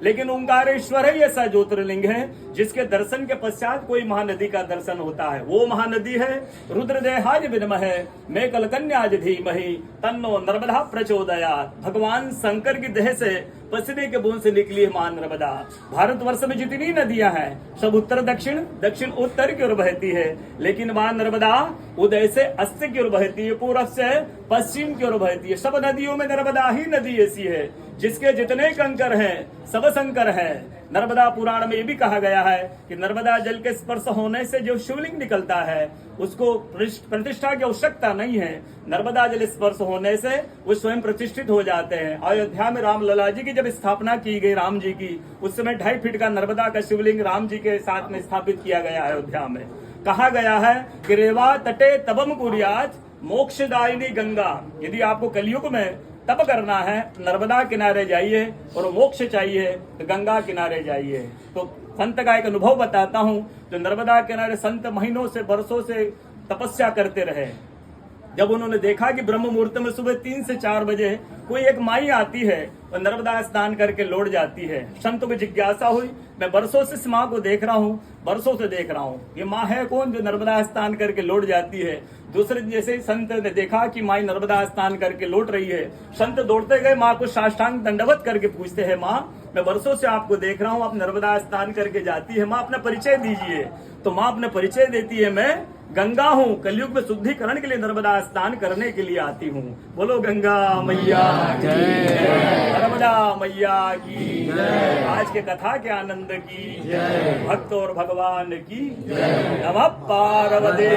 लेकिन ओंकारेश्वर ही ऐसा ज्योतिर्लिंग है जिसके दर्शन के पश्चात कोई महानदी का दर्शन होता है। वो महानदी है रुद्रदेहाज विद्महे मैं कलकन्याज धीमहि तन्नो नर्मदा प्रचोदयात्। भगवान शंकर की देह से पसीने के बूंद से निकली है मां नर्मदा। भारतवर्ष में जितनी नदियां हैं सब उत्तर दक्षिण दक्षिण उत्तर की ओर बहती है, लेकिन मां नर्मदा उदय से अस्त की ओर बहती है, पूर्व से पश्चिम की ओर बहती है। सब नदियों में नर्मदा ही नदी ऐसी है जिसके जितने कंकर हैं सब शंकर है। नर्मदा पुराण में ये भी कहा गया है कि नर्मदा जल के स्पर्श होने से जो शिवलिंग निकलता है उसको प्रतिष्ठा की आवश्यकता नहीं है। नर्मदा जल स्पर्श होने से वो स्वयं प्रतिष्ठित हो जाते हैं। अयोध्या में राम लला जी की जब स्थापना की गई राम जी की, उस समय 2.5 फीट का नर्मदा का शिवलिंग राम जी के साथ में स्थापित किया गया अयोध्या में। कहा गया है कि रेवा तटे तबम कुर्यात मोक्षदायिनी गंगा। यदि आपको कलयुग में तप करना है नर्मदा किनारे जाइए, और मोक्ष चाहिए तो गंगा किनारे जाइए। तो संत का एक अनुभव बताता हूँ। जो नर्मदा किनारे संत महीनों से वर्षों से तपस्या करते रहे, जब उन्होंने देखा कि ब्रह्म मुहूर्त में सुबह 3 से 4 बजे कोई एक माई आती है और नर्मदा स्नान करके लौट जाती है, संतों को जिज्ञासा हुई। मैं बरसों से इस माँ को देख रहा हूँ, बरसों से देख रहा हूँ, ये माँ है कौन जो नर्मदा स्नान करके लौट जाती है। दूसरे दिन जैसे ही संत ने देखा कि माई नर्मदा स्नान करके लौट रही है, संत दौड़ते गए माँ को साष्टांग दंडवत करके पूछते हैं, माँ मैं बरसों से आपको देख रहा हूँ, आप नर्मदा स्नान करके जाती है, माँ अपना परिचय दीजिए। तो माँ अपने परिचय देती है, मैं गंगा हूँ, कलयुग में शुद्धिकरण के लिए नर्मदा स्नान करने के लिए आती हूँ। बोलो गंगा मैया की जय, नर्मदा मैया की जय। आज के कथा के आनंद की जय, भक्त और भगवान की जय। नमः पार्वती